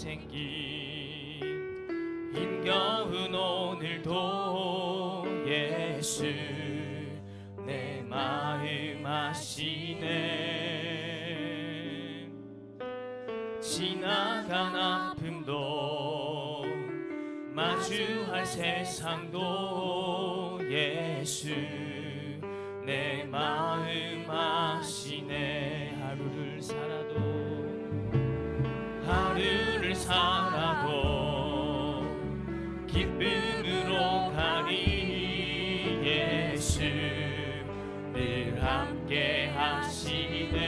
생기 힘겨운 오늘도 예수 내 마음 아시네. 지나간 아픔도 마주할 세상도 예수 내 마음 아시네. 하루를 살아도 기쁨으로 가리 예수 늘 함께 하시네.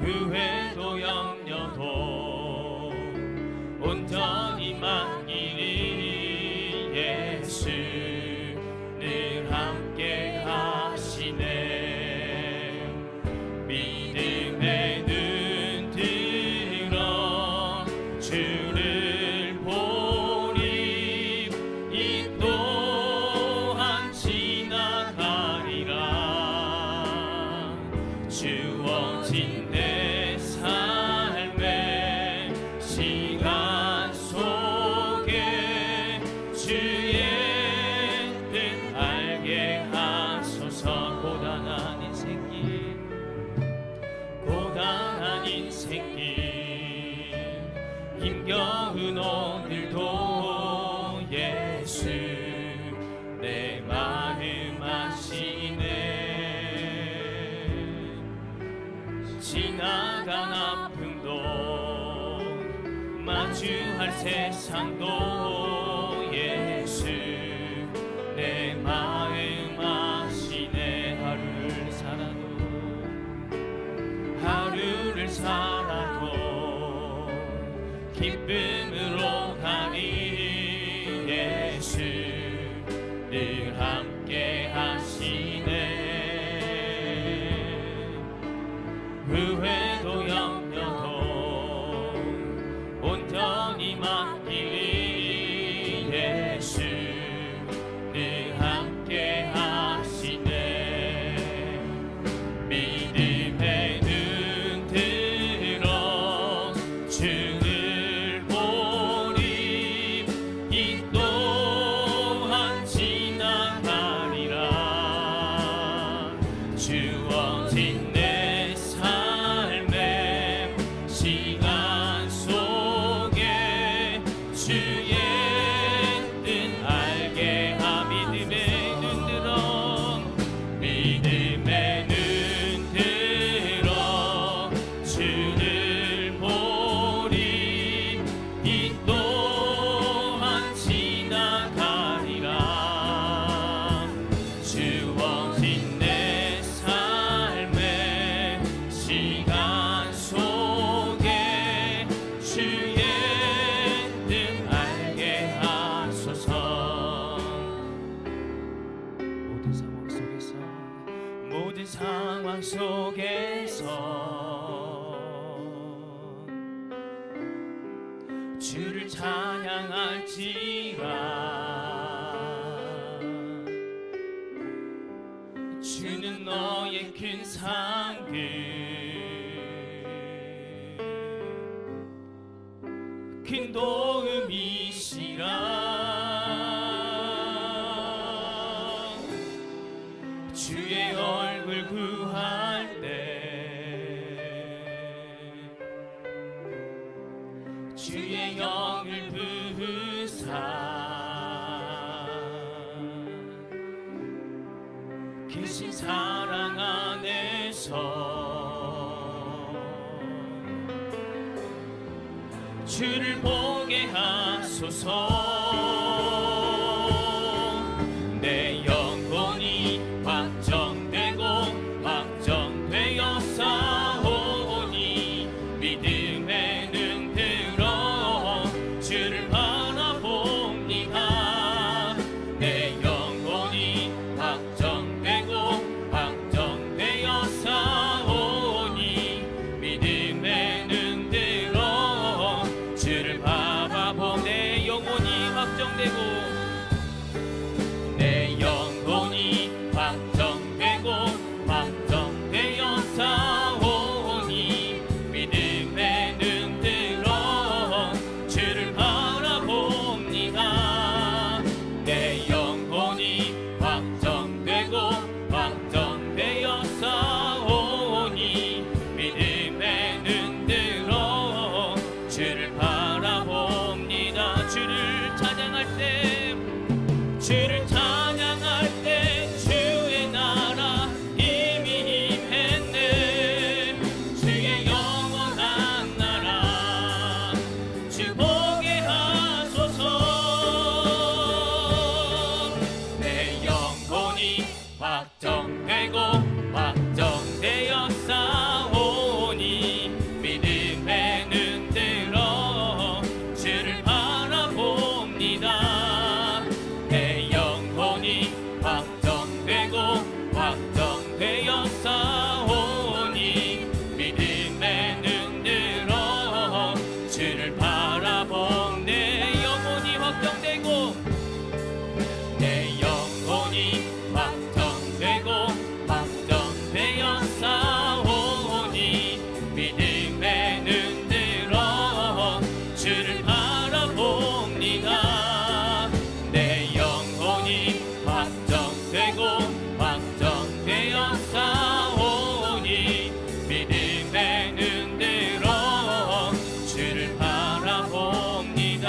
후회도 염려도 온전히 맡기리 예수 늘 함께 하시네. 믿음의 눈 들어 주를 보리 이 또한 지나가리라. 주어진 내 삶의 시간 속에 주의 뜻 알게 하소서. 고단한 인생길 힘겨운 오늘도 예수 내 마음 아시네. 지나간 아픔도 마주할 세상도 예수 내 마음 아시네. 하루를 살아도 기쁨으로 가리 예수 늘 함께 하시네. 후회도 염려도 온전히 맡기리 예수 늘 함께 하시네. 믿음의 눈 들어 주를 보리 이 또한 지나가리라. 주어진 내 삶의 시간 속에 주의 뜻 알게 하. 믿음의 눈 들어 믿음의 눈 들어 주를 보리 이 또한 지나가리라. 주어진 내 삶의 시간 속에 주의 뜻 알게 하소서. 모든 상황 속에서 주를 찬양할지라. 주는 너의 큰 상급 큰 도움이시라. 주의 얼굴 구할 때 주의 영을 부으사 크신 사랑 안에서 주를 보게 하소서. 내 영혼이 확정되고 확정되어 싸우니 믿음의 눈 들어 주를 바라봅니다. 내 영혼이 확정되고 확정되어 싸우니 믿음의 눈 들어 주를 바라보. 내 영혼이 확정되고 사오니 믿음의 눈 들어 주를 바라본 내 영혼이 확정되고 내 영혼이 확정되고 확정되어 사오니 믿음의 눈 들어 주를 바라봅니다. 내 영혼이 확정되고 확정되어 사오니 믿음의 눈 들어 주를 바라봅니다.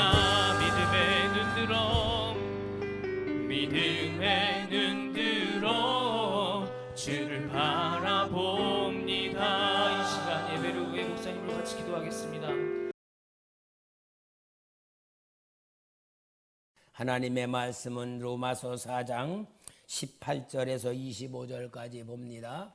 믿음의 눈 들어 주를 바라봅니다. 이 시간 예배를 위해 목사님을 같이 기도하겠습니다. 하나님의 말씀은 로마서 4장 18절에서 25절까지 봅니다.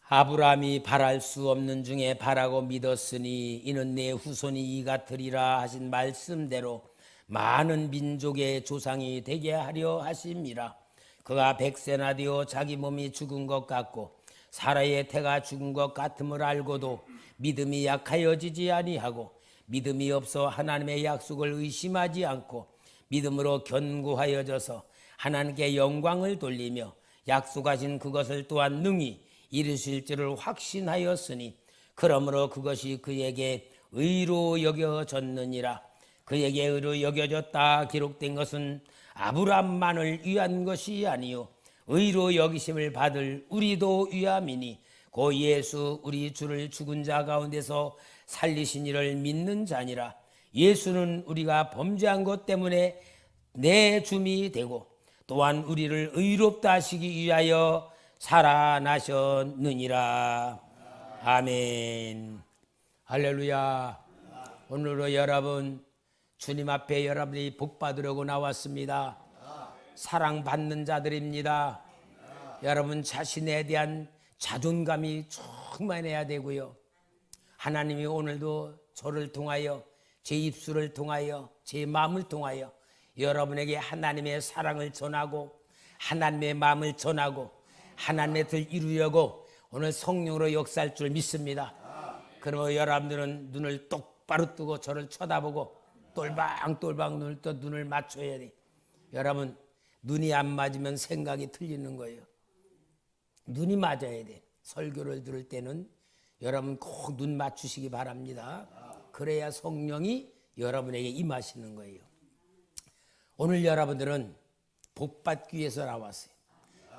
아브라함이 바랄 수 없는 중에 바라고 믿었으니 이는 내 후손이 이 같으리라 하신 말씀대로 많은 민족의 조상이 되게 하려 하심이라. 그가 100세나 되어 자기 몸이 죽은 것 같고 사라의 태가 죽은 것 같음을 알고도 믿음이 약하여지지 아니하고 믿음이 없어 하나님의 약속을 의심하지 않고 믿음으로 견고하여져서 하나님께 영광을 돌리며 약속하신 그것을 또한 능히 이루실 줄을 확신하였으니 그러므로 그것이 그에게 의로 여겨졌느니라. 그에게 의로 여겨졌다 기록된 것은 아브라함만을 위한 것이 아니요 의로 여기심을 받을 우리도 위함이니 고 예수 우리 주를 죽은 자 가운데서 살리신 이를 믿는 자니라. 예수는 우리가 범죄한 것 때문에 내 줌이 되고 또한 우리를 의롭다 하시기 위하여 살아나셨느니라. 아멘. 할렐루야. 오늘도 여러분 주님 앞에 여러분이 복 받으려고 나왔습니다. 사랑받는 자들입니다. 여러분 자신에 대한 자존감이 충만해야 되고요. 하나님이 오늘도 저를 통하여 제 입술을 통하여 제 마음을 통하여 여러분에게 하나님의 사랑을 전하고 하나님의 마음을 전하고 하나님의 뜻을 이루려고 오늘 성령으로 역사할 줄 믿습니다. 그러면 여러분들은 눈을 똑바로 뜨고 저를 쳐다보고 똘방똘방 눈을 맞춰야 돼. 여러분 눈이 안 맞으면 생각이 틀리는 거예요. 눈이 맞아야 돼. 설교를 들을 때는 여러분 꼭 눈 맞추시기 바랍니다. 그래야 성령이 여러분에게 임하시는 거예요. 오늘 여러분들은 복 받기 위해서 나왔어요.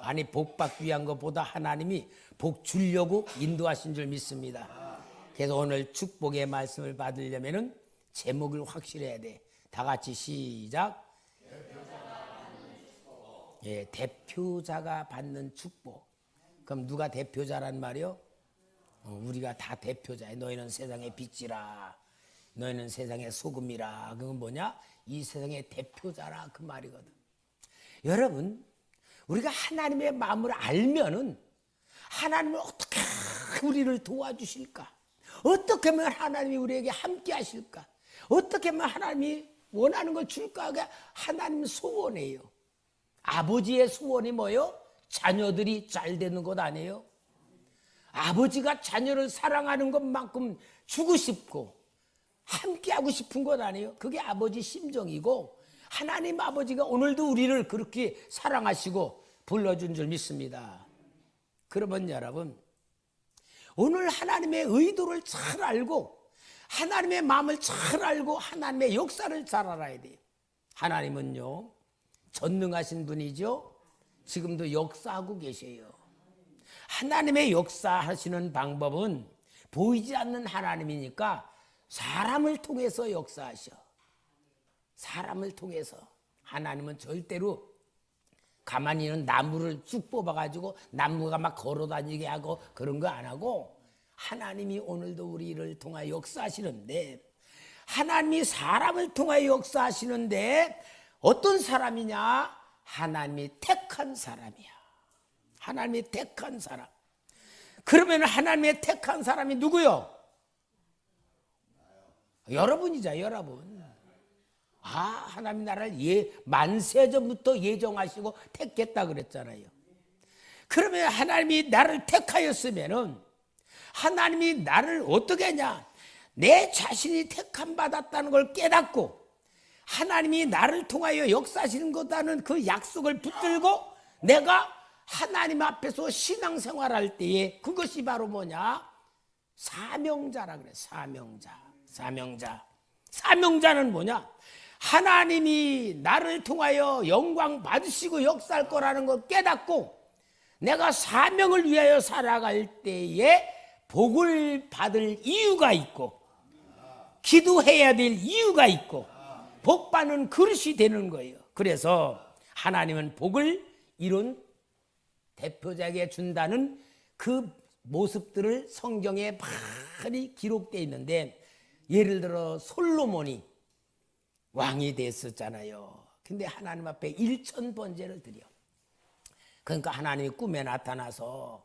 아니 복 받기 위한 것보다 하나님이 복 주려고 인도하신 줄 믿습니다. 그래서 오늘 축복의 말씀을 받으려면은 제목을 확실해야 돼. 다 같이 시작. 예, 대표자가 받는 축복. 그럼 누가 대표자란 말이요? 우리가 다 대표자야. 너희는 세상의 빛이라. 너희는 세상의 소금이라. 그건 뭐냐? 이 세상의 대표자라 그 말이거든. 여러분, 우리가 하나님의 마음을 알면은 하나님은 어떻게 우리를 도와주실까? 어떻게 하면 하나님이 우리에게 함께 하실까? 어떻게 하면 하나님이 원하는 걸 줄까? 하나님 소원이에요. 아버지의 소원이 뭐예요? 자녀들이 잘 되는 것 아니에요? 아버지가 자녀를 사랑하는 것만큼 주고 싶고 함께하고 싶은 것 아니에요? 그게 아버지 심정이고 하나님 아버지가 오늘도 우리를 그렇게 사랑하시고 불러준 줄 믿습니다. 그러면 여러분 오늘 하나님의 의도를 잘 알고 하나님의 마음을 잘 알고 하나님의 역사를 잘 알아야 돼요. 하나님은요 전능하신 분이죠. 지금도 역사하고 계세요. 하나님의 역사하시는 방법은 보이지 않는 하나님이니까 사람을 통해서 역사하셔. 사람을 통해서. 하나님은 절대로 가만히 있는 나무를 쭉 뽑아가지고 나무가 막 걸어다니게 하고 그런 거 안 하고 하나님이 오늘도 우리를 통하여 역사하시는데 하나님이 사람을 통하여 역사하시는데 어떤 사람이냐? 하나님이 택한 사람이야. 하나님이 택한 사람. 그러면 하나님의 택한 사람이 누구요? 여러분이자 여러분. 하나님 나라를 만세 전부터 예정하시고 택했다 그랬잖아요. 그러면 하나님이 나를 택하였으면은 하나님이 나를 어떻게 하냐? 내 자신이 택함 받았다는 걸 깨닫고 하나님이 나를 통하여 역사하시는 거다는 그 약속을 붙들고 내가 하나님 앞에서 신앙생활할 때에 그것이 바로 뭐냐? 사명자라 그래. 사명자는 뭐냐? 하나님이 나를 통하여 영광 받으시고 역사할 거라는 걸 깨닫고 내가 사명을 위하여 살아갈 때에 복을 받을 이유가 있고 기도해야 될 이유가 있고 복 받는 그릇이 되는 거예요. 그래서 하나님은 복을 이룬 대표자에게 준다는 그 모습들을 성경에 많이 기록되어 있는데, 예를 들어 솔로몬이 왕이 됐었잖아요. 근데 하나님 앞에 1000번제를 드려. 그러니까 하나님이 꿈에 나타나서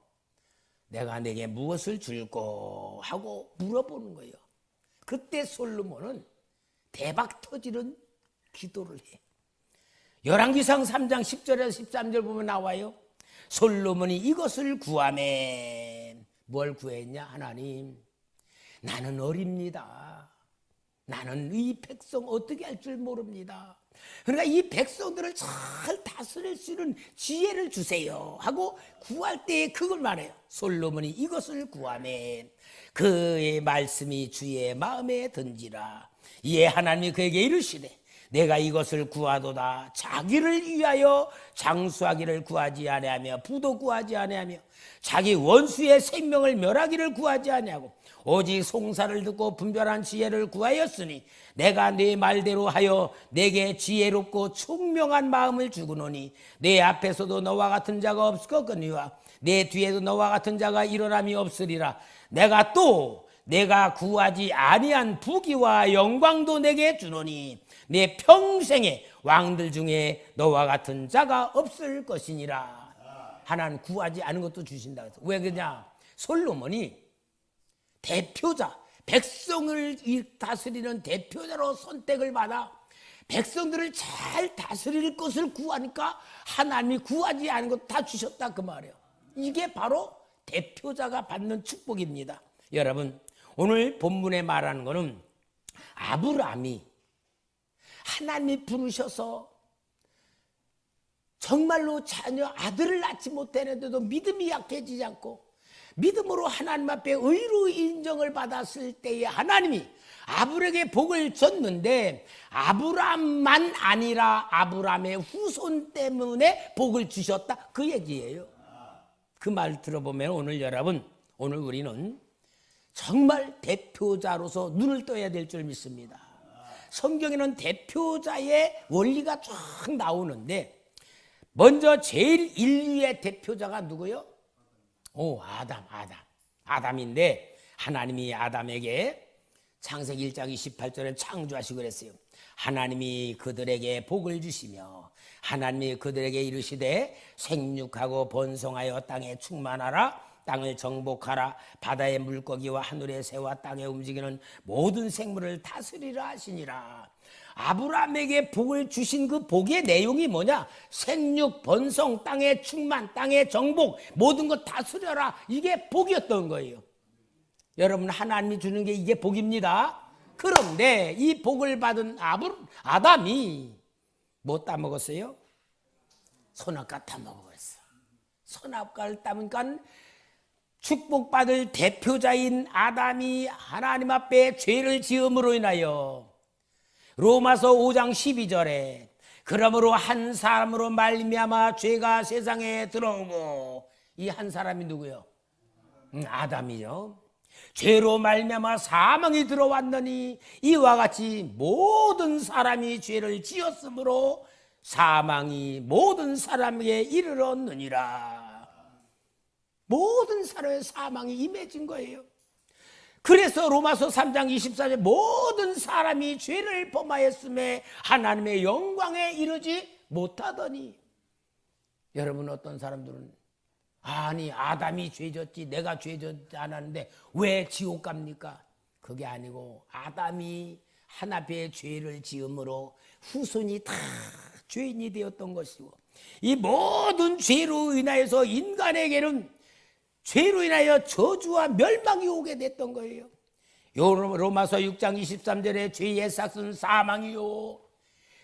내가 내게 무엇을 줄꼬 하고 물어보는 거예요. 그때 솔로몬은 대박 터지는 기도를 해. 열왕기상 3장 10절에서 13절 보면 나와요. 솔로몬이 이것을 구하매. 뭘 구했냐? 하나님, 나는 어립니다. 나는 이 백성 어떻게 할 줄 모릅니다. 그러니까 이 백성들을 잘 다스릴 수 있는 지혜를 주세요 하고 구할 때 그걸 말해요. 솔로몬이 이것을 구하매 그의 말씀이 주의 마음에 든지라. 이에 하나님이 그에게 이르시되 내가 이것을 구하도다. 자기를 위하여 장수하기를 구하지 아니하며 부도 구하지 아니하며 자기 원수의 생명을 멸하기를 구하지 아니하고 오직 송사를 듣고 분별한 지혜를 구하였으니 내가 네 말대로 하여 내게 지혜롭고 총명한 마음을 주구노니 내 앞에서도 너와 같은 자가 없었거니와 내 뒤에도 너와 같은 자가 일어남이 없으리라. 내가 구하지 아니한 부귀와 영광도 내게 주노니 내 평생에 왕들 중에 너와 같은 자가 없을 것이니라. 하나님 구하지 않은 것도 주신다. 왜 그러냐? 솔로몬이 대표자, 백성을 다스리는 대표자로 선택을 받아 백성들을 잘 다스릴 것을 구하니까 하나님이 구하지 않은 것 다 주셨다 그 말이에요. 이게 바로 대표자가 받는 축복입니다. 여러분, 오늘 본문에 말하는 것은 아브라함이 하나님이 부르셔서 정말로 자녀 아들을 낳지 못했는데도 믿음이 약해지지 않고 믿음으로 하나님 앞에 의로 인정을 받았을 때에 하나님이 아브라함에게 복을 줬는데 아브라함만 아니라 아브라함의 후손 때문에 복을 주셨다 그 얘기예요. 그 말 들어보면 오늘 우리는 정말 대표자로서 눈을 떠야 될 줄 믿습니다. 성경에는 대표자의 원리가 쫙 나오는데 먼저 제일 인류의 대표자가 누구요? 아담인데 하나님이 아담에게 창세기 1장 28절에 창조하시고 그랬어요. 하나님이 그들에게 복을 주시며 하나님이 그들에게 이르시되 생육하고 번성하여 땅에 충만하라. 땅을 정복하라. 바다의 물고기와 하늘의 새와 땅에 움직이는 모든 생물을 다스리라 하시니라. 아브라함에게 복을 주신 그 복의 내용이 뭐냐? 생육, 번성, 땅의 충만, 땅의 정복, 모든 것 다스려라. 이게 복이었던 거예요. 여러분, 하나님이 주는 게 이게 복입니다. 그런데 이 복을 받은 아담이 뭐 따먹었어요? 선악과 따먹어버렸어. 선악과를 따먹으니까 축복받을 대표자인 아담이 하나님 앞에 죄를 지음으로 인하여 로마서 5장 12절에 그러므로 한 사람으로 말미암아 죄가 세상에 들어오고, 이 한 사람이 누구요? 아담이요. 죄로 말미암아 사망이 들어왔느니 이와 같이 모든 사람이 죄를 지었으므로 사망이 모든 사람에게 이르렀느니라. 모든 사람의 사망이 임해진 거예요. 그래서 로마서 3장 24절 모든 사람이 죄를 범하였음에 하나님의 영광에 이르지 못하더니. 여러분, 어떤 사람들은 아니 아담이 죄졌지 내가 죄졌지 않았는데 왜 지옥 갑니까? 그게 아니고 아담이 하나님의 죄를 지음으로 후손이 다 죄인이 되었던 것이고 이 모든 죄로 인하여서 인간에게는 죄로 인하여 저주와 멸망이 오게 됐던 거예요. 로마서 6장 23절에 죄의 삭은 사망이요.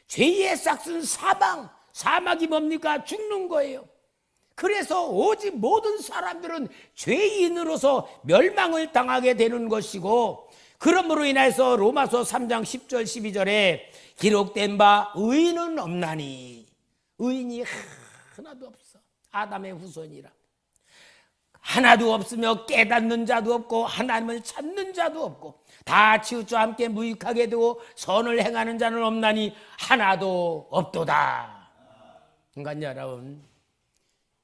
죄의 삭은 사망. 사망이 뭡니까? 죽는 거예요. 그래서 오직 모든 사람들은 죄인으로서 멸망을 당하게 되는 것이고, 그러므로 인해서 로마서 3장 10절 12절에 기록된 바 의인은 없나니, 의인이 하나도 없어. 아담의 후손이라. 하나도 없으며 깨닫는 자도 없고 하나님을 찾는 자도 없고 다 치우쳐 함께 무익하게 되고 선을 행하는 자는 없나니 하나도 없도다. 그러니까 여러분,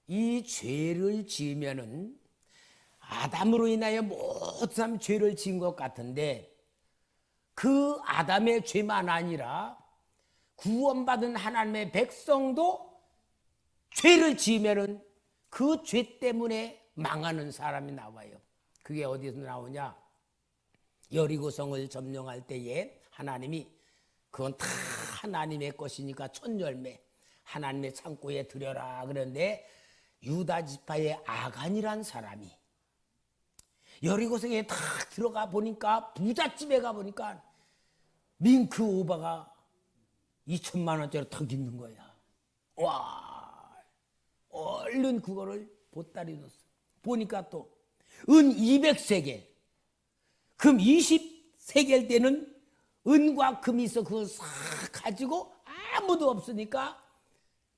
이 죄를 지으면은 아담으로 인하여 모든 사람 죄를 지은 것 같은데, 그 아담의 죄만 아니라 구원받은 하나님의 백성도 죄를 지으면은 그 죄 때문에 망하는 사람이 나와요. 그게 어디서 나오냐? 여리고성을 점령할 때에 하나님이, 그건 다 하나님의 것이니까 첫 열매 하나님의 창고에 들여라. 그런데 유다 지파의 아간이란 사람이 여리고성에 딱 들어가 보니까, 부잣집에 가 보니까 밍크 오바가 2천만 원짜리 턱 있는 거야. 와, 얼른 그거를 보따리 넣었어. 보니까 또 은 200세겔, 금 20세겔 되는 은과 금이 있어. 그걸 싹 가지고 아무도 없으니까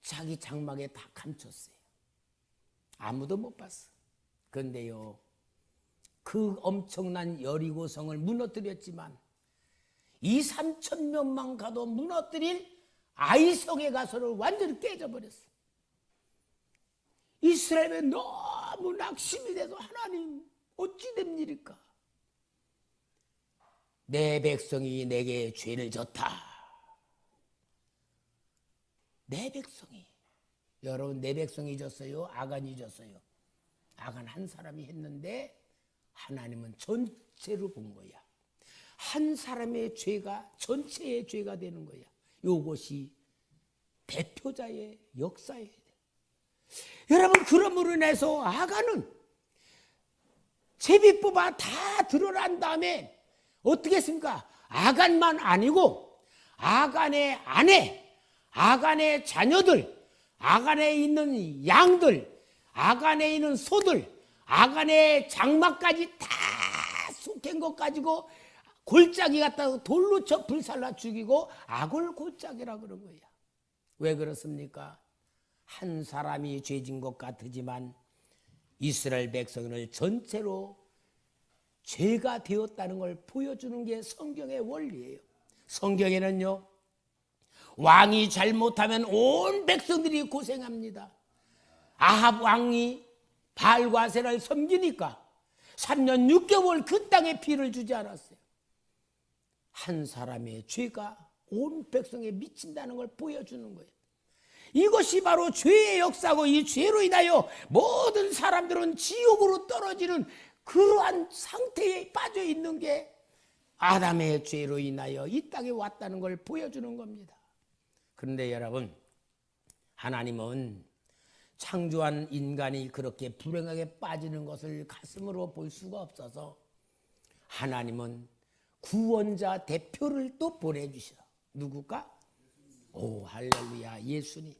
자기 장막에 다 감췄어요. 아무도 못 봤어. 그런데요, 그 엄청난 여리고성을 무너뜨렸지만 2~3천 명만 가도 무너뜨릴 아이성의 가설을 완전히 깨져버렸어. 이스라엘에 너무 낙심이 돼서, 하나님 어찌 된 일일까? 내 백성이 내게 죄를 졌다. 내 백성이, 여러분, 내 백성이 졌어요? 아간이 졌어요? 아간 한 사람이 했는데 하나님은 전체로 본 거야. 한 사람의 죄가 전체의 죄가 되는 거야. 이것이 대표자의 역사예요. 여러분, 그러므로 인해서 아간은 제비뽑아 다 드러난 다음에 어떻게 했습니까? 아간만 아니고 아간의 아내, 아간의 자녀들, 아간에 있는 양들, 아간에 있는 소들, 아간의 장막까지 다 속한 것 가지고 골짜기 갖다가 돌로 쳐 불살라 죽이고 아골골짜기라 그런 거야. 왜 그렇습니까? 한 사람이 죄진 것 같으지만 이스라엘 백성을 전체로 죄가 되었다는 걸 보여주는 게 성경의 원리예요. 성경에는요, 왕이 잘못하면 온 백성들이 고생합니다. 아합 왕이 바알과세를 섬기니까 3년 6개월 그 땅에 피를 주지 않았어요. 한 사람의 죄가 온 백성에 미친다는 걸 보여주는 거예요. 이것이 바로 죄의 역사고, 이 죄로 인하여 모든 사람들은 지옥으로 떨어지는 그러한 상태에 빠져 있는 게 아담의 죄로 인하여 이 땅에 왔다는 걸 보여주는 겁니다. 그런데 여러분, 하나님은 창조한 인간이 그렇게 불행하게 빠지는 것을 가슴으로 볼 수가 없어서 하나님은 구원자 대표를 또 보내주셔. 누굴까? 오, 할렐루야, 예수님.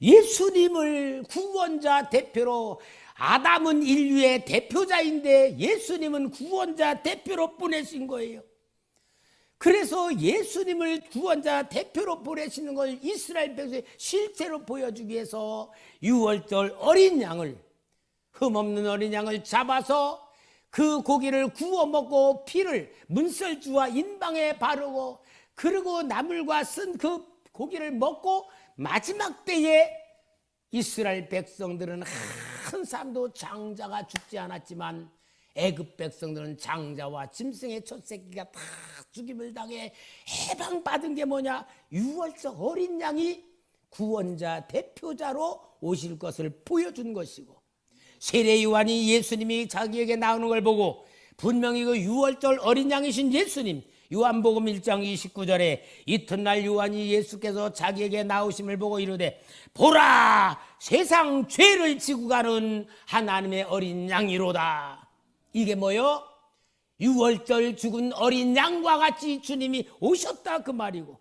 예수님을 구원자 대표로, 아담은 인류의 대표자인데 예수님은 구원자 대표로 보내신 거예요. 그래서 예수님을 구원자 대표로 보내시는 걸 이스라엘 백성에 실제로 보여주기 위해서 유월절 어린 양을, 흠없는 어린 양을 잡아서 그 고기를 구워 먹고 피를 문설주와 인방에 바르고, 그리고 나물과 쓴 그 고기를 먹고 마지막 때에 이스라엘 백성들은 한 사람도 장자가 죽지 않았지만 애굽 백성들은 장자와 짐승의 첫 새끼가 다 죽임을 당해 해방받은 게 뭐냐? 유월절 어린 양이 구원자 대표자로 오실 것을 보여준 것이고, 세례 요한이 예수님이 자기에게 나오는 걸 보고 분명히 그 유월절 어린 양이신 예수님, 요한복음 1장 29절에 이튿날 요한이 예수께서 자기에게 나오심을 보고 이르되 보라 세상 죄를 지고 가는 하나님의 어린 양이로다. 이게 뭐요? 6월절 죽은 어린 양과 같이 주님이 오셨다 그 말이고,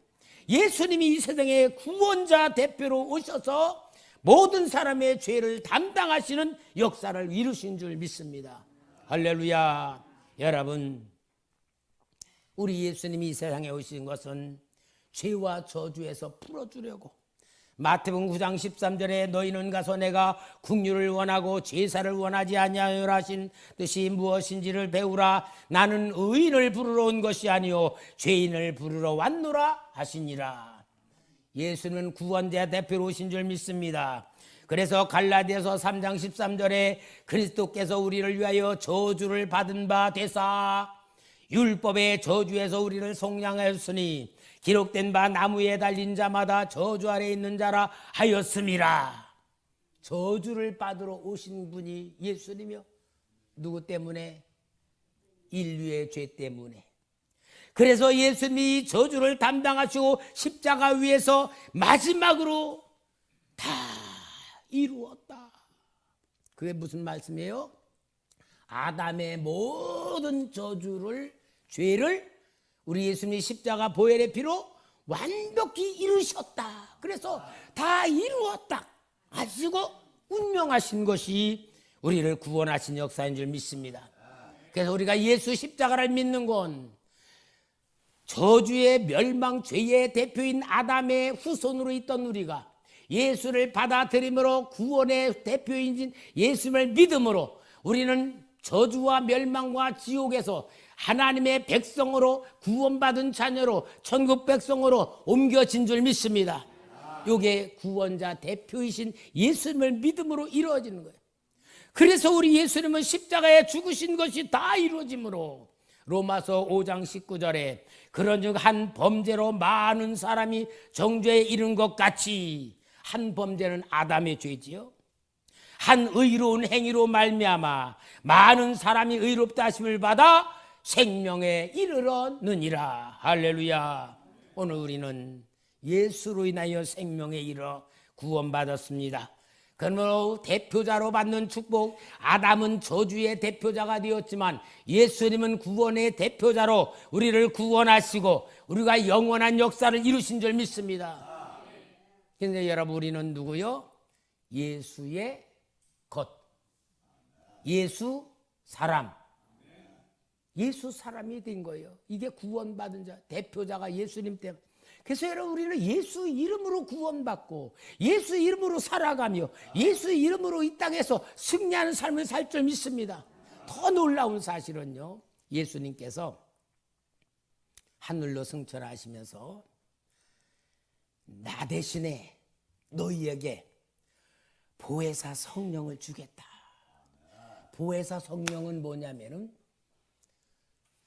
예수님이 이 세상의 구원자 대표로 오셔서 모든 사람의 죄를 담당하시는 역사를 이루신 줄 믿습니다. 할렐루야. 여러분, 우리 예수님이 이 세상에 오신 것은 죄와 저주에서 풀어주려고. 마태복음 9장 13절에 너희는 가서 내가 긍휼을 원하고 제사를 원하지 아니하노라 하신 뜻이 무엇인지를 배우라. 나는 의인을 부르러 온 것이 아니요 죄인을 부르러 왔노라 하시니라. 예수는 구원자 대표로 오신 줄 믿습니다. 그래서 갈라디아서 3장 13절에 그리스도께서 우리를 위하여 저주를 받은 바 되사 율법의 저주에서 우리를 속량하였으니 기록된 바 나무에 달린 자마다 저주 아래 있는 자라 하였음이라. 저주를 받으러 오신 분이 예수님이요. 누구 때문에? 인류의 죄 때문에. 그래서 예수님이 저주를 담당하시고 십자가 위에서 마지막으로 다 이루었다. 그게 무슨 말씀이에요? 아담의 모든 저주를, 죄를 우리 예수님이 십자가 보혈의 피로 완벽히 이루셨다. 그래서 다 이루었다 하시고 운명하신 것이 우리를 구원하신 역사인 줄 믿습니다. 그래서 우리가 예수 십자가를 믿는 건 저주의 멸망, 죄의 대표인 아담의 후손으로 있던 우리가 예수를 받아들임으로 구원의 대표인 예수님을 믿음으로 우리는 저주와 멸망과 지옥에서 하나님의 백성으로 구원받은 자녀로 천국 백성으로 옮겨진 줄 믿습니다. 이게 구원자 대표이신 예수님을 믿음으로 이루어지는 거예요. 그래서 우리 예수님은 십자가에 죽으신 것이 다 이루어지므로 로마서 5장 19절에 그런즉 한 범죄로 많은 사람이 정죄에 이른 것 같이, 한 범죄는 아담의 죄지요, 한 의로운 행위로 말미암아 많은 사람이 의롭다 하심을 받아 생명에 이르렀느니라. 할렐루야. 오늘 우리는 예수로 인하여 생명에 이르러 구원받았습니다. 그러므로 대표자로 받는 축복, 아담은 저주의 대표자가 되었지만 예수님은 구원의 대표자로 우리를 구원하시고 우리가 영원한 역사를 이루신 줄 믿습니다. 그런데 여러분, 우리는 누구요? 예수의 것, 예수 사람, 예수 사람이 된 거예요. 이게 구원받은 자, 대표자가 예수님 때문에. 그래서 여러분, 우리는 예수 이름으로 구원받고 예수 이름으로 살아가며 예수 이름으로 이 땅에서 승리하는 삶을 살 줄 믿습니다. 더 놀라운 사실은요, 예수님께서 하늘로 승천하시면서 나 대신에 너희에게 보혜사 성령을 주겠다. 보혜사 성령은 뭐냐면은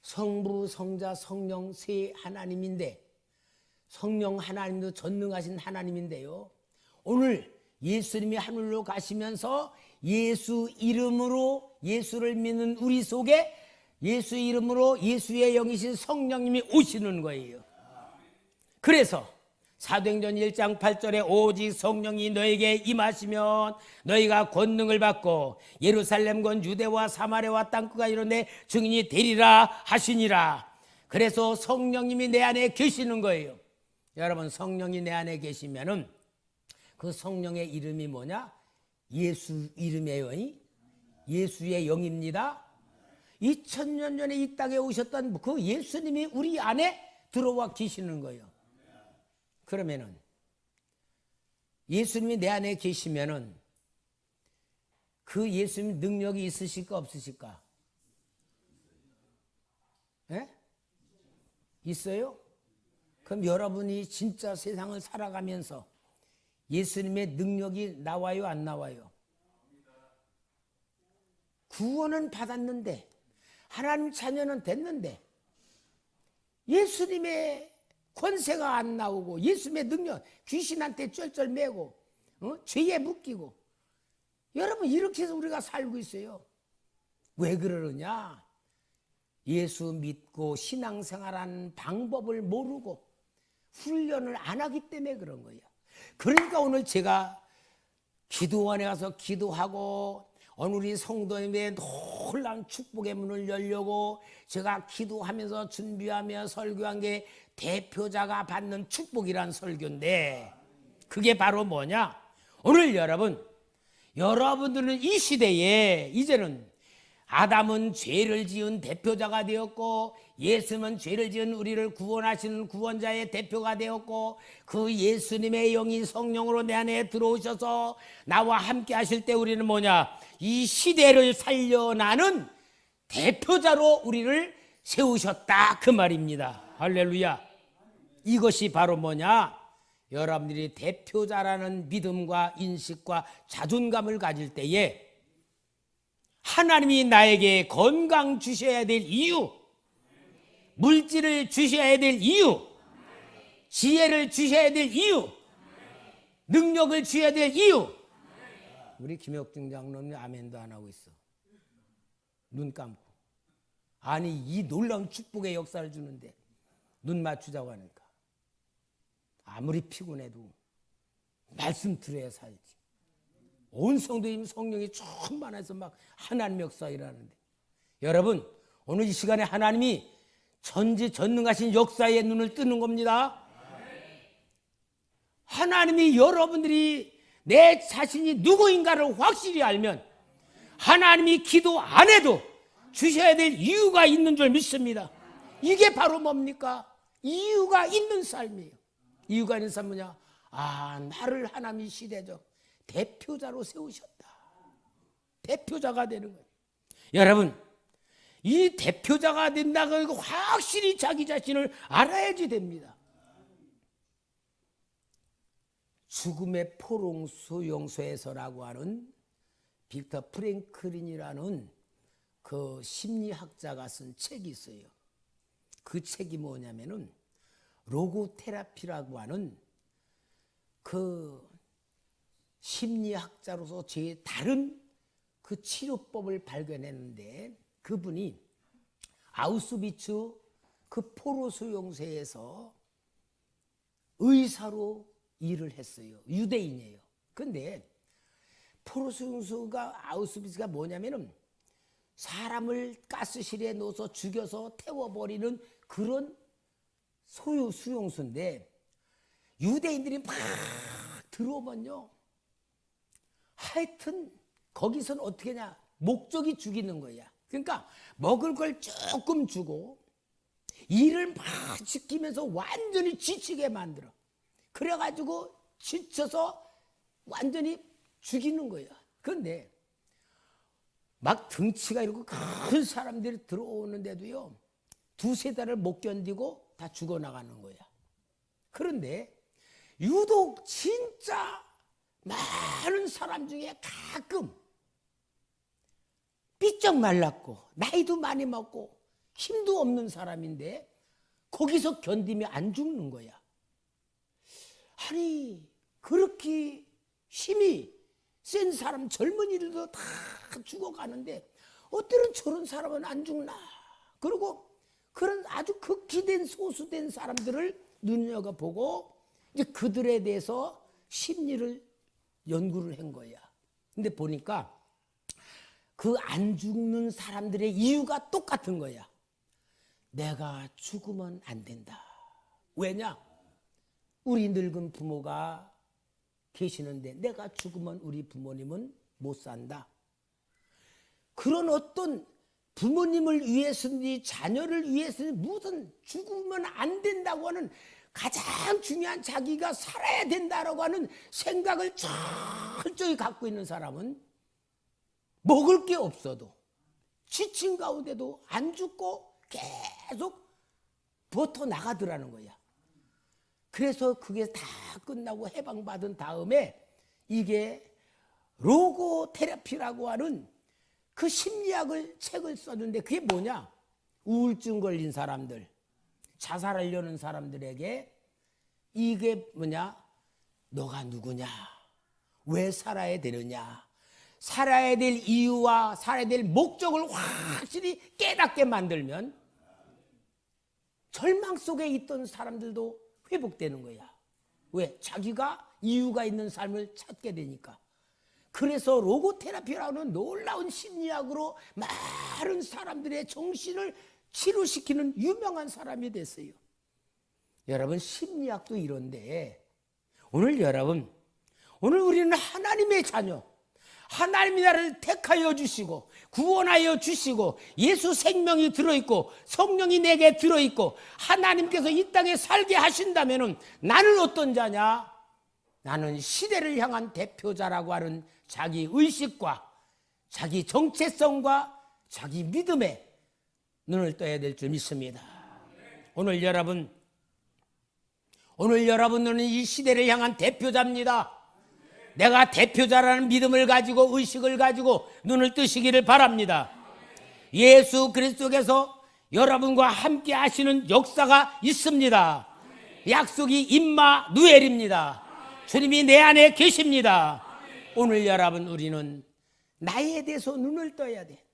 성부, 성자, 성령 세 하나님인데, 성령 하나님도 전능하신 하나님인데요, 오늘 예수님이 하늘로 가시면서 예수 이름으로 예수를 믿는 우리 속에 예수 이름으로 예수의 영이신 성령님이 오시는 거예요. 그래서 사도행전 1장 8절에 오직 성령이 너에게 임하시면 너희가 권능을 받고 예루살렘과 유대와 사마리아와 땅끝까지 이런 데 증인이 되리라 하시니라. 그래서 성령님이 내 안에 계시는 거예요. 여러분, 성령이 내 안에 계시면은 그 성령의 이름이 뭐냐? 예수 이름이에요. 예수의 영입니다. 2000년 전에 이 땅에 오셨던 그 예수님이 우리 안에 들어와 계시는 거예요. 그러면은 예수님이 내 안에 계시면은 그 예수님 능력이 있으실까 없으실까? 예? 있어요? 그럼 여러분이 진짜 세상을 살아가면서 예수님의 능력이 나와요, 안 나와요? 구원은 받았는데, 하나님 자녀는 됐는데 예수님의 권세가 안 나오고 예수님의 능력, 귀신한테 쩔쩔매고 죄에 묶이고, 여러분 이렇게 해서 우리가 살고 있어요. 왜 그러느냐? 예수 믿고 신앙생활하는 방법을 모르고 훈련을 안 하기 때문에 그런 거예요. 그러니까 오늘 제가 기도원에 가서 기도하고 오늘 우리 성도님의 놀라운 축복의 문을 열려고 제가 기도하면서 준비하며 설교한 게 대표자가 받는 축복이란 설교인데, 그게 바로 뭐냐? 오늘 여러분들은 이 시대에 이제는 아담은 죄를 지은 대표자가 되었고 예수는 죄를 지은 우리를 구원하시는 구원자의 대표가 되었고, 그 예수님의 영이 성령으로 내 안에 들어오셔서 나와 함께 하실 때 우리는 뭐냐? 이 시대를 살려나는 대표자로 우리를 세우셨다, 그 말입니다. 할렐루야. 이것이 바로 뭐냐? 여러분들이 대표자라는 믿음과 인식과 자존감을 가질 때에 하나님이 나에게 건강 주셔야 될 이유, 물질을 주셔야 될 이유, 지혜를 주셔야 될 이유, 능력을 주셔야 될 이유. 우리 김혁중 장로님 아멘도 안 하고 있어. 눈 감고. 아니, 이 놀라운 축복의 역사를 주는데 눈 맞추자고 하니까 아무리 피곤해도 말씀 들어야 살지. 온 성도님 성령이 충만해서 막 하나님의 역사 일하는데, 여러분 오늘 이 시간에 하나님이 전지전능하신 역사의 눈을 뜨는 겁니다. 하나님이 여러분들이 내 자신이 누구인가를 확실히 알면 하나님이 기도 안 해도 주셔야 될 이유가 있는 줄 믿습니다. 이게 바로 뭡니까? 이유가 있는 삶이에요. 이유가 있는 삶은 뭐냐? 나를 하나님이 시대적 대표자로 세우셨다. 대표자가 되는 거예요. 여러분, 이 대표자가 된다고 확실히 자기 자신을 알아야지 됩니다. 죽음의 포롱 수용소에서라고 하는 빅터 프랭클린이라는 그 심리학자가 쓴 책이 있어요. 그 책이 뭐냐면은 로고테라피라고 하는 그 심리학자로서 제 다른 그 치료법을 발견했는데, 그분이 아우슈비츠 그 포로 수용소에서 의사로 일을 했어요. 유대인이에요. 근데 포로 수용소가 아우슈비츠가 뭐냐면은 사람을 가스실에 넣어서 죽여서 태워버리는 그런 수용소인데, 유대인들이 막 들어오면요, 하여튼 거기서는 어떻게 하냐? 목적이 죽이는 거야. 그러니까 먹을 걸 조금 주고 일을 막 시키면서 완전히 지치게 만들어. 그래가지고 지쳐서 완전히 죽이는 거야. 그런데 막 등치가 이렇게 큰 사람들이 들어오는데도요, 두세 달을 못 견디고 다 죽어나가는 거야. 그런데 유독 진짜 많은 사람 중에 가끔 삐쩍 말랐고 나이도 많이 먹고 힘도 없는 사람인데 거기서 견디면 안 죽는 거야. 아니, 그렇게 힘이 센 사람, 젊은이들도 다 죽어가는데 어때는 저런 사람은 안 죽나? 그리고 그런 아주 극히된 소수된 사람들을 눈여겨보고 이제 그들에 대해서 심리를 연구를 한 거야. 근데 보니까 그 안 죽는 사람들의 이유가 똑같은 거야. 내가 죽으면 안 된다. 왜냐? 우리 늙은 부모가 계시는데 내가 죽으면 우리 부모님은 못 산다. 그런 어떤 부모님을 위해서든지 자녀를 위해서든지 무슨 죽으면 안 된다고 하는 가장 중요한 자기가 살아야 된다라고 하는 생각을 철저히 갖고 있는 사람은 먹을 게 없어도 지친 가운데도 안 죽고 계속 버텨 나가더라는 거야. 그래서 그게 다 끝나고 해방받은 다음에 이게 로고 테라피라고 하는 그 심리학을 책을 썼는데, 그게 뭐냐? 우울증 걸린 사람들, 자살하려는 사람들에게 이게 뭐냐? 너가 누구냐? 왜 살아야 되느냐? 살아야 될 이유와 살아야 될 목적을 확실히 깨닫게 만들면 절망 속에 있던 사람들도 회복되는 거야. 왜? 자기가 이유가 있는 삶을 찾게 되니까. 그래서 로고테라피라는 놀라운 심리학으로 많은 사람들의 정신을 치료시키는 유명한 사람이 됐어요. 여러분, 심리학도 이런데 오늘 우리는 하나님의 자녀, 하나님이 나를 택하여 주시고 구원하여 주시고 예수 생명이 들어있고 성령이 내게 들어있고 하나님께서 이 땅에 살게 하신다면 나는 어떤 자냐? 나는 시대를 향한 대표자라고 하는 자기 의식과 자기 정체성과 자기 믿음에 눈을 떠야 될 줄 믿습니다. 오늘 여러분은 이 시대를 향한 대표자입니다. 내가 대표자라는 믿음을 가지고 의식을 가지고 눈을 뜨시기를 바랍니다. 예수 그리스도께서 여러분과 함께 하시는 역사가 있습니다. 약속이 임마누엘입니다. 주님이 내 안에 계십니다. 오늘 여러분, 우리는 나에 대해서 눈을 떠야 돼.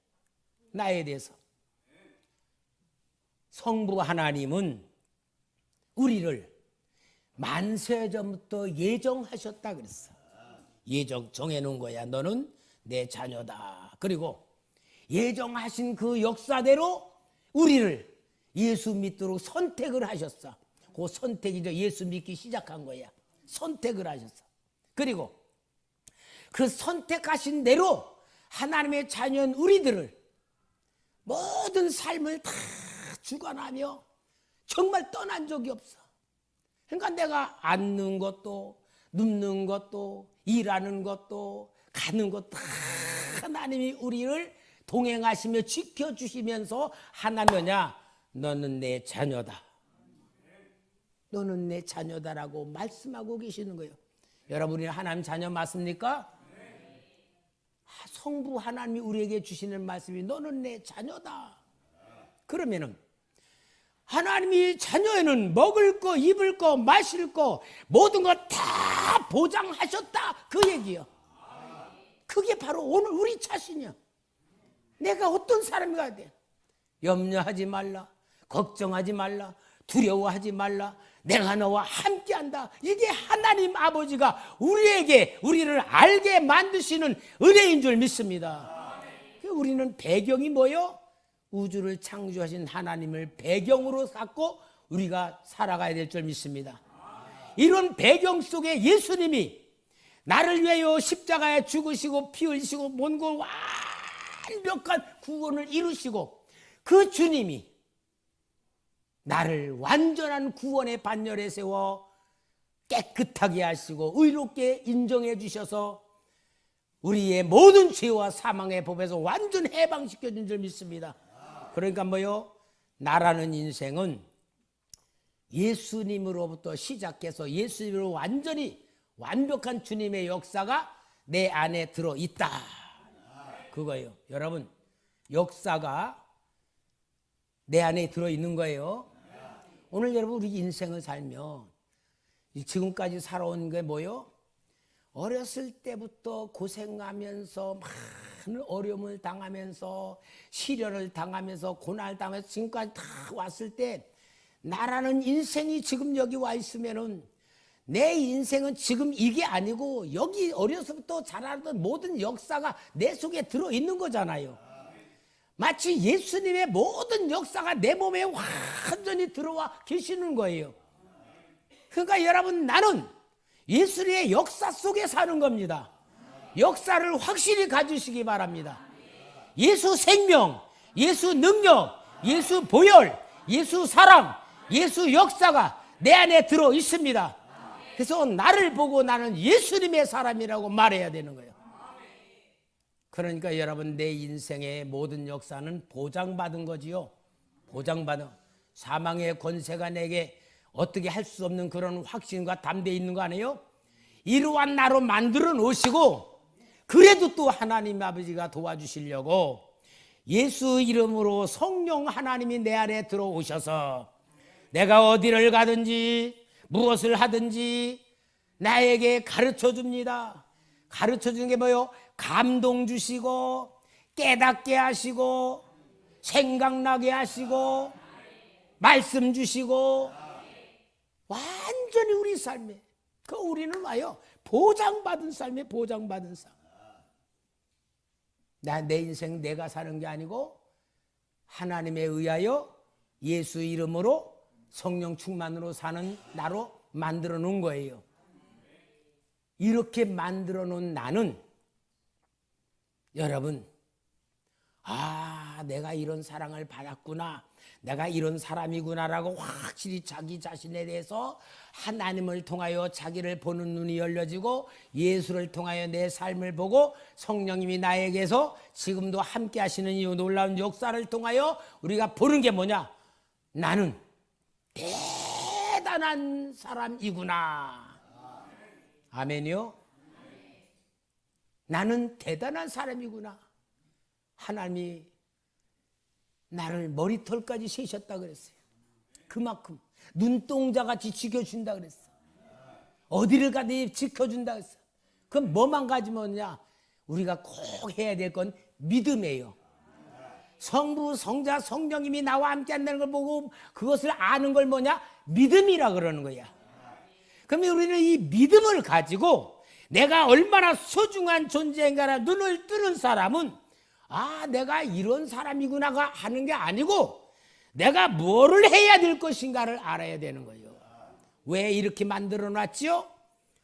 나에 대해서. 성부 하나님은 우리를 만세전부터 예정하셨다 그랬어. 정해놓은 거야. 너는 내 자녀다. 그리고 예정하신 그 역사대로 우리를 예수 믿도록 선택을 하셨어. 그 선택이죠. 예수 믿기 시작한 거야. 선택을 하셨어. 그리고 그 선택하신 대로 하나님의 자녀인 우리들을 모든 삶을 다 주관하며 정말 떠난 적이 없어. 그러니까 내가 앉는 것도 눕는 것도 일하는 것도 가는 것도 다 하나님이 우리를 동행하시며 지켜주시면서 하나님이냐, 너는 내 자녀다. 너는 내 자녀다라고 말씀하고 계시는 거예요. 여러분이 하나님 자녀 맞습니까? 성부 하나님이 우리에게 주시는 말씀이 너는 내 자녀다. 그러면은 하나님이 자녀에는 먹을 거, 입을 거, 마실 거 모든 거 다 보장하셨다 그 얘기요. 그게 바로 오늘 우리 자신이야. 내가 어떤 사람이가 돼. 염려하지 말라, 걱정하지 말라, 두려워하지 말라, 내가 너와 함께한다. 이게 하나님 아버지가 우리를 알게 만드시는 은혜인 줄 믿습니다. 우리는 배경이 뭐요? 우주를 창조하신 하나님을 배경으로 삼고 우리가 살아가야 될 줄 믿습니다. 이런 배경 속에 예수님이 나를 위하여 십자가에 죽으시고 피 흘리시고 먼고 완벽한 구원을 이루시고 그 주님이 나를 완전한 구원의 반열에 세워 깨끗하게 하시고 의롭게 인정해 주셔서 우리의 모든 죄와 사망의 법에서 완전 해방시켜 준 줄 믿습니다. 그러니까 뭐요? 나라는 인생은 예수님으로부터 시작해서 예수님으로 완전히 완벽한 주님의 역사가 내 안에 들어있다. 그거예요. 여러분, 역사가 내 안에 들어있는 거예요. 오늘 여러분, 우리 인생을 살며 지금까지 살아온 게 뭐요? 어렸을 때부터 고생하면서 많은 어려움을 당하면서 시련을 당하면서 고난을 당하면서 지금까지 다 왔을 때 나라는 인생이 지금 여기 와 있으면은 내 인생은 지금 이게 아니고 여기 어려서부터 자라던 모든 역사가 내 속에 들어있는 거잖아요. 마치 예수님의 모든 역사가 내 몸에 완전히 들어와 계시는 거예요. 그러니까 여러분, 나는 예수님의 역사 속에 사는 겁니다. 역사를 확실히 가지시기 바랍니다. 예수 생명, 예수 능력, 예수 보혈, 예수 사랑, 예수 역사가 내 안에 들어 있습니다. 그래서 나를 보고 나는 예수님의 사람이라고 말해야 되는 거예요. 그러니까 여러분, 내 인생의 모든 역사는 보장받은 거지요. 보장받은. 사망의 권세가 내게 어떻게 할 수 없는 그런 확신과 담대 있는 거 아니에요? 이러한 나로 만들어 놓으시고 그래도 또 하나님 아버지가 도와주시려고 예수 이름으로 성령 하나님이 내 안에 들어오셔서 내가 어디를 가든지 무엇을 하든지 나에게 가르쳐 줍니다. 가르쳐 주는 게 뭐예요? 감동 주시고 깨닫게 하시고 생각나게 하시고 말씀 주시고 완전히 우리 삶에 그 우리는 와요 보장받은 삶에 보장받은 삶. 내 인생 내가 사는 게 아니고 하나님에 의하여 예수 이름으로 성령 충만으로 사는 나로 만들어 놓은 거예요. 이렇게 만들어 놓은 나는 여러분 내가 이런 사랑을 받았구나, 내가 이런 사람이구나라고 확실히 자기 자신에 대해서 하나님을 통하여 자기를 보는 눈이 열려지고 예수를 통하여 내 삶을 보고 성령님이 나에게서 지금도 함께 하시는 이 놀라운 역사를 통하여 우리가 보는 게 뭐냐? 나는 대단한 사람이구나. 아멘이요? 나는 대단한 사람이구나. 하나님이 나를 머리털까지 세셨다 그랬어요. 그만큼 눈동자같이 지켜준다 그랬어. 어디를 가든지 지켜준다 그랬어. 그럼 뭐만 가지면냐? 우리가 꼭 해야 될 건 믿음이에요. 성부, 성자, 성령님이 나와 함께 한다는 걸 보고 그것을 아는 걸 뭐냐? 믿음이라 그러는 거야. 그러면 우리는 이 믿음을 가지고 내가 얼마나 소중한 존재인가라 눈을 뜨는 사람은 내가 이런 사람이구나가 하는 게 아니고 내가 뭐를 해야 될 것인가를 알아야 되는 거예요. 왜 이렇게 만들어 놨지요?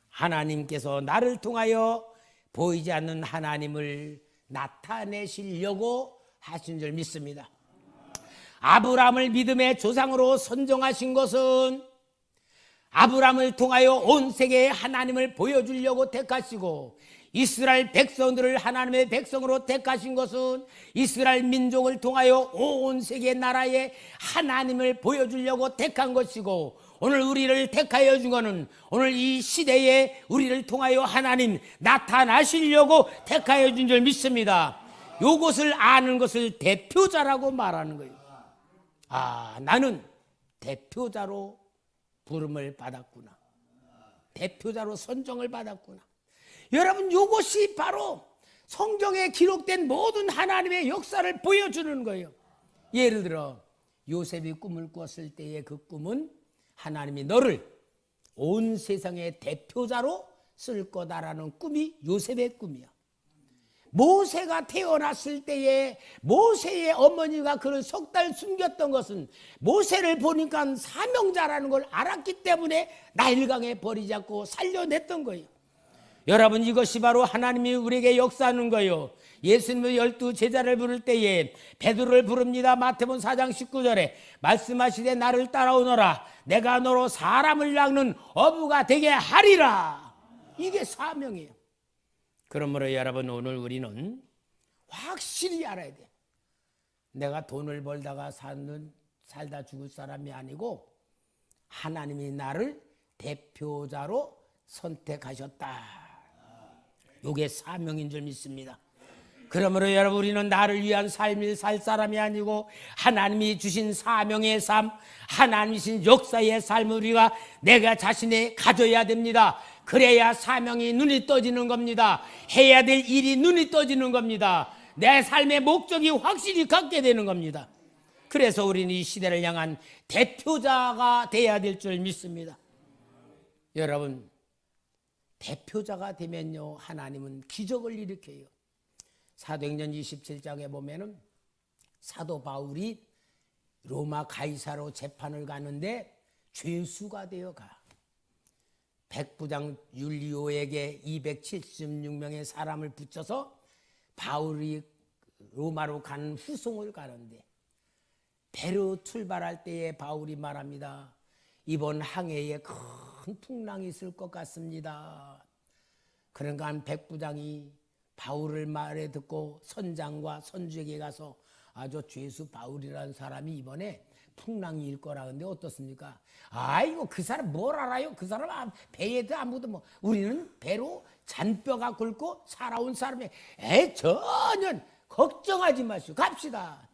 하나님께서 나를 통하여 보이지 않는 하나님을 나타내시려고 하신 줄 믿습니다. 아브라함을 믿음의 조상으로 선정하신 것은 아브라함을 통하여 온 세계에 하나님을 보여주려고 택하시고 이스라엘 백성들을 하나님의 백성으로 택하신 것은 이스라엘 민족을 통하여 온 세계 나라에 하나님을 보여주려고 택한 것이고 오늘 우리를 택하여 준 것은 오늘 이 시대에 우리를 통하여 하나님 나타나시려고 택하여 준 줄 믿습니다. 이것을 아는 것을 대표자라고 말하는 거예요. 나는 대표자로 부름을 받았구나. 대표자로 선정을 받았구나. 여러분 이것이 바로 성경에 기록된 모든 하나님의 역사를 보여주는 거예요. 예를 들어 요셉이 꿈을 꿨을 때의 그 꿈은 하나님이 너를 온 세상의 대표자로 쓸 거다라는 꿈이 요셉의 꿈이야. 모세가 태어났을 때에 모세의 어머니가 그를 석 달 숨겼던 것은 모세를 보니까 사명자라는 걸 알았기 때문에 나일강에 버리지 않고 살려냈던 거예요. 여러분 이것이 바로 하나님이 우리에게 역사하는 거예요. 예수님의 12 제자를 부를 때에 베드로를 부릅니다. 마태복음 4장 19절에 말씀하시되 나를 따라오너라 내가 너로 사람을 낚는 어부가 되게 하리라. 이게 사명이에요. 그러므로 여러분 오늘 우리는 확실히 알아야 돼. 내가 돈을 벌다가 살다 죽을 사람이 아니고 하나님이 나를 대표자로 선택하셨다. 이게 사명인 줄 믿습니다. 그러므로 여러분 우리는 나를 위한 삶을 살 사람이 아니고 하나님이 주신 사명의 삶, 하나님이 주신 역사의 삶을 우리가 내가 자신에 가져야 됩니다. 그래야 사명이 눈이 떠지는 겁니다. 해야 될 일이 눈이 떠지는 겁니다. 내 삶의 목적이 확실히 갖게 되는 겁니다. 그래서 우리는 이 시대를 향한 대표자가 돼야 될 줄 믿습니다. 여러분 대표자가 되면요 하나님은 기적을 일으켜요. 사도행전 27장에 보면은 사도 바울이 로마 가이사로 재판을 가는데 죄수가 되어 가. 백부장 율리오에게 276명의 사람을 붙여서 바울이 로마로 가는 후송을 가는데 배로 출발할 때에 바울이 말합니다. 이번 항해에 큰 풍랑이 있을 것 같습니다. 그러니까 백부장이 바울을 말에 듣고 선장과 선주에게 가서 저 죄수 바울이라는 사람이 이번에 풍랑이 일 거라는데 어떻습니까? 아이고 그 사람 뭘 알아요? 그 사람 배에도 아무도 우리는 배로 잔뼈가 굵고 살아온 사람이 전혀 걱정하지 마시고 갑시다.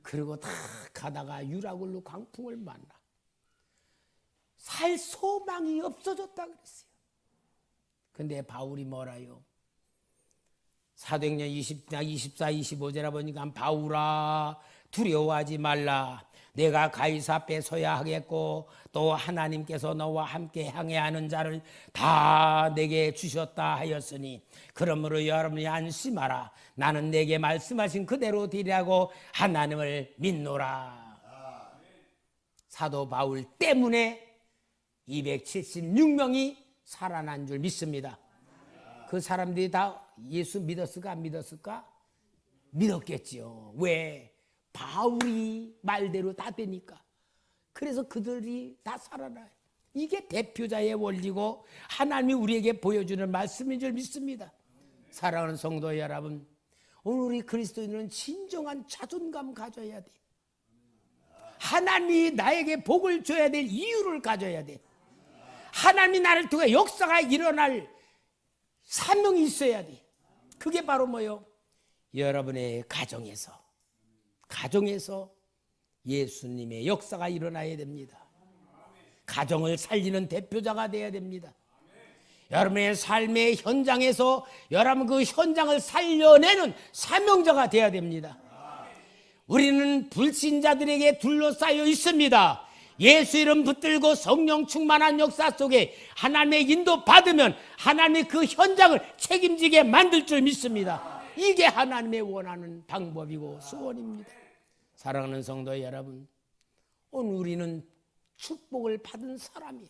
그리고 다 가다가 유라굴로 광풍을 만나 살 소망이 없어졌다 그랬어요. 근데 바울이 뭐라요? 사도행전 20장 24, 25절에 보니까 바울아 두려워하지 말라. 내가 가이사 앞에 서야 하겠고 또 하나님께서 너와 함께 항해하는 자를 다 내게 주셨다 하였으니 그러므로 여러분이 안심하라. 나는 내게 말씀하신 그대로 되리라고 하나님을 믿노라. 사도 바울 때문에 276명이 살아난 줄 믿습니다. 그 사람들이 다 예수 믿었을까 안 믿었을까? 믿었겠지요. 왜? 바울이 말대로 다 되니까. 그래서 그들이 다 살아나요. 이게 대표자의 원리고 하나님이 우리에게 보여주는 말씀인 줄 믿습니다. 사랑하는 성도 여러분, 오늘 우리 그리스도인은 진정한 자존감 가져야 돼. 하나님이 나에게 복을 줘야 될 이유를 가져야 돼. 하나님이 나를 통해 역사가 일어날 사명이 있어야 돼. 그게 바로 뭐요? 여러분의 가정에서 예수님의 역사가 일어나야 됩니다. 가정을 살리는 대표자가 되어야 됩니다. 여러분의 삶의 현장에서 여러분 그 현장을 살려내는 사명자가 되어야 됩니다. 우리는 불신자들에게 둘러싸여 있습니다. 예수 이름 붙들고 성령 충만한 역사 속에 하나님의 인도 받으면 하나님의 그 현장을 책임지게 만들 줄 믿습니다. 이게 하나님의 원하는 방법이고 소원입니다. 사랑하는 성도 여러분, 오늘 우리는 축복을 받은 사람이에요.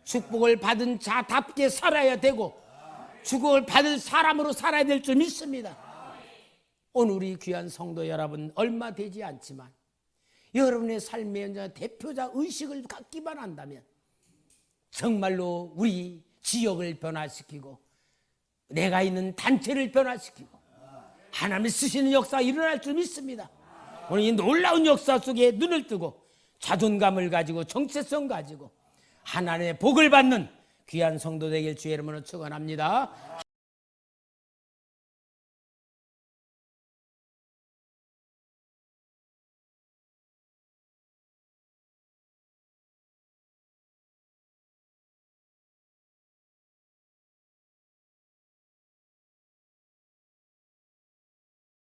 축복을 받은 자답게 살아야 되고 축복을 받은 사람으로 살아야 될 줄 믿습니다. 오늘 우리 귀한 성도 여러분, 얼마 되지 않지만 여러분의 삶의 대표자 의식을 갖기만 한다면 정말로 우리 지역을 변화시키고 내가 있는 단체를 변화시키고 하나님이 쓰시는 역사가 일어날 줄 믿습니다. 오늘 이 놀라운 역사 속에 눈을 뜨고 자존감을 가지고 정체성 가지고 하나님의 복을 받는 귀한 성도 되길 주의 이름으로 축원합니다.